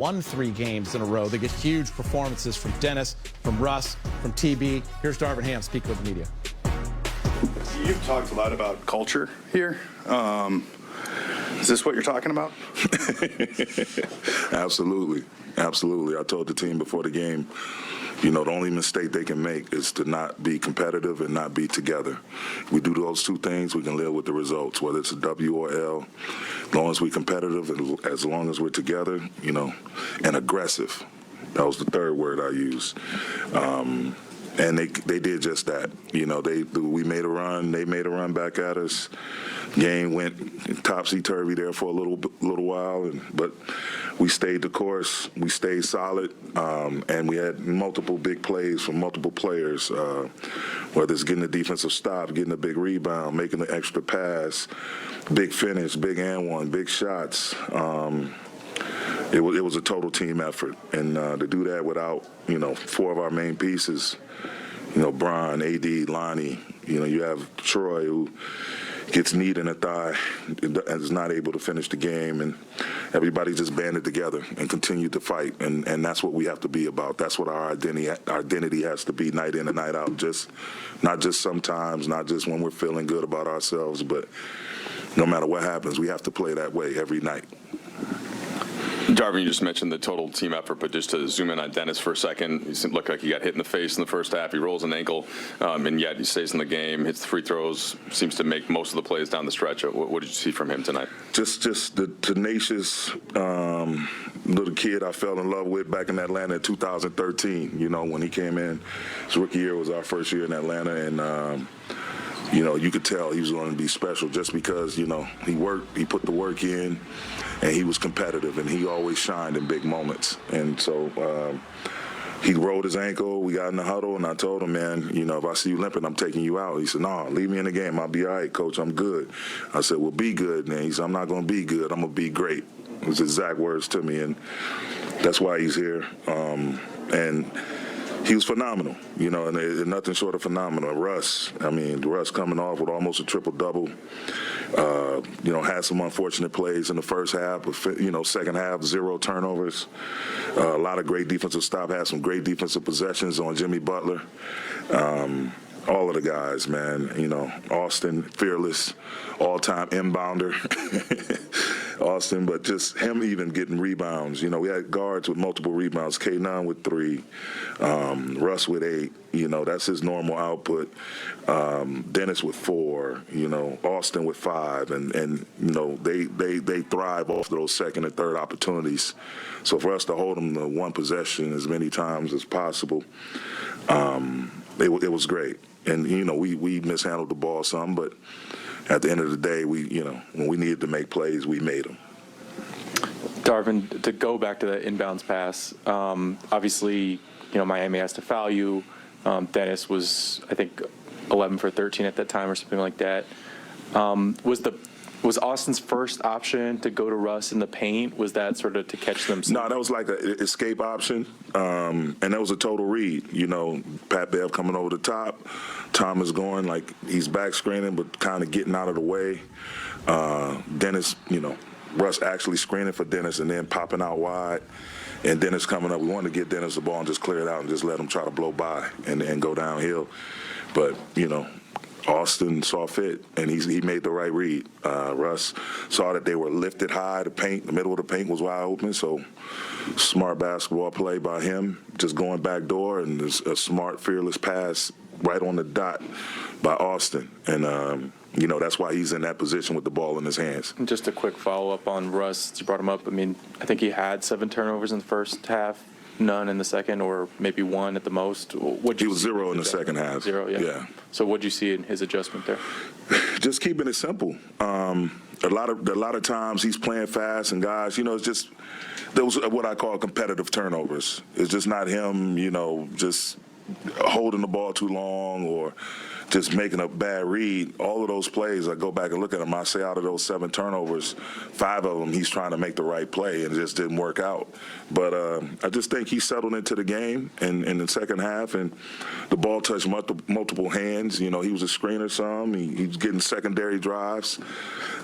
won 3 games in a row. They get huge performances from Dennis, from Russ, from TB. Here's Darvin Ham speaking with the media. You've talked a lot about culture here. Is this what you're talking about? Absolutely. Absolutely. I told the team before the game, the only mistake they can make is to not be competitive and not be together. We do those two things, we can live with the results, whether it's a W or L. As long as we're competitive and as long as we're together, and aggressive. That was the third word I used. And they did just that. We made a run. They made a run back at us. Game went topsy-turvy there for a little while, but we stayed the course. We stayed solid, and we had multiple big plays from multiple players, whether it's getting a defensive stop, getting a big rebound, making an extra pass, big finish, big and one, big shots. It was a total team effort, and to do that without 4 of our main pieces, Brian, AD, Lonnie, you have Troy who gets kneed in the thigh and is not able to finish the game, and everybody just banded together and continued to fight, and that's what we have to be about. That's what our identity has to be night in and night out, not just sometimes, not just when we're feeling good about ourselves, but no matter what happens, we have to play that way every night. Darvin, you just mentioned the total team effort, but just to zoom in on Dennis for a second, he looked like he got hit in the face in the first half. He rolls an ankle, and yet he stays in the game, hits the free throws, seems to make most of the plays down the stretch. What did you see from him tonight? Just the tenacious little kid I fell in love with back in Atlanta in 2013, when he came in. His rookie year was our first year in Atlanta, and you could tell he was going to be special just because, he put the work in, and he was competitive, and he always shined in big moments. And so he rolled his ankle. We got in the huddle, and I told him, man, if I see you limping, I'm taking you out. He said, no, leave me in the game. I'll be all right, Coach. I'm good. I said, well, be good. And he said, I'm not going to be good. I'm going to be great. It was exact words to me, and that's why he's here. And he was phenomenal, and nothing short of phenomenal. Russ coming off with almost a triple-double. Had some unfortunate plays in the first half, but, second half, 0 turnovers. A lot of great defensive stop, had some great defensive possessions on Jimmy Butler. All of the guys, man, Austin, fearless, all-time inbounder. Austin, but just him even getting rebounds. We had guards with multiple rebounds, K9 with 3, Russ with 8. That's his normal output. Dennis with 4, Austin with 5, and they thrive off those second and third opportunities. So for us to hold them to one possession as many times as possible, it was great. And we mishandled the ball some, but at the end of the day, when we needed to make plays, we made them. Darvin, to go back to the inbounds pass, obviously, Miami has to foul you. Dennis was, I think, 11 for 13 at that time or something like that. Was Austin's first option to go to Russ in the paint? Was that sort of to catch them? No, that was like an escape option, and that was a total read. Pat Bev coming over the top, Thomas going like he's back screening but kind of getting out of the way. Dennis, Russ actually screening for Dennis and then popping out wide, and Dennis coming up. We wanted to get Dennis the ball and just clear it out and just let him try to blow by and go downhill. But, Austin saw fit, and he made the right read. Russ saw that they were lifted high. The middle of the paint was wide open, so smart basketball play by him, just going back door, and a smart, fearless pass right on the dot by Austin. And, that's why he's in that position with the ball in his hands. And just a quick follow-up on Russ. You brought him up. I think he had 7 turnovers in the first half, none in the second, or maybe 1 at the most. He was 0 in the second half. 0, yeah. So what did you see in his adjustment there? Just keeping it simple. A lot of times he's playing fast, and guys, it's just those are what I call competitive turnovers. It's just not him, just holding the ball too long or just making a bad read. All of those plays, I go back and look at them. I say out of those 7 turnovers, 5 of them he's trying to make the right play and it just didn't work out. But I just think he settled into the game in the second half, and the ball touched multiple hands. He was a screener some. He was getting secondary drives,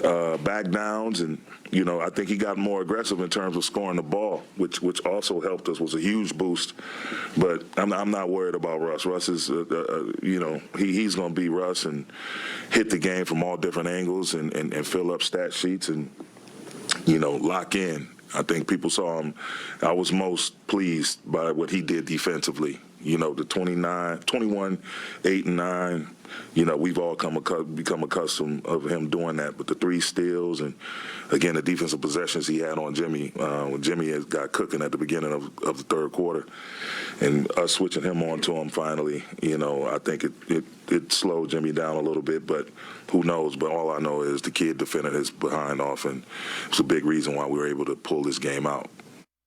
back downs, and You know, I think he got more aggressive in terms of scoring the ball, which also helped us, was a huge boost. But I'm not worried about Russ. Russ is, you know, he's going to be Russ and hit the game from all different angles and fill up stat sheets and, you know, lock in. I think people saw him. I was most pleased by what he did defensively. You know, the 21, 8, and 9. You know, we've all become accustomed of him doing that. But the 3 steals and, again, the defensive possessions he had on Jimmy, when Jimmy got cooking at the beginning of the third quarter, and us switching him on to him finally, you know, I think it slowed Jimmy down a little bit. But who knows? But all I know is the kid defended his behind off, and it's a big reason why we were able to pull this game out.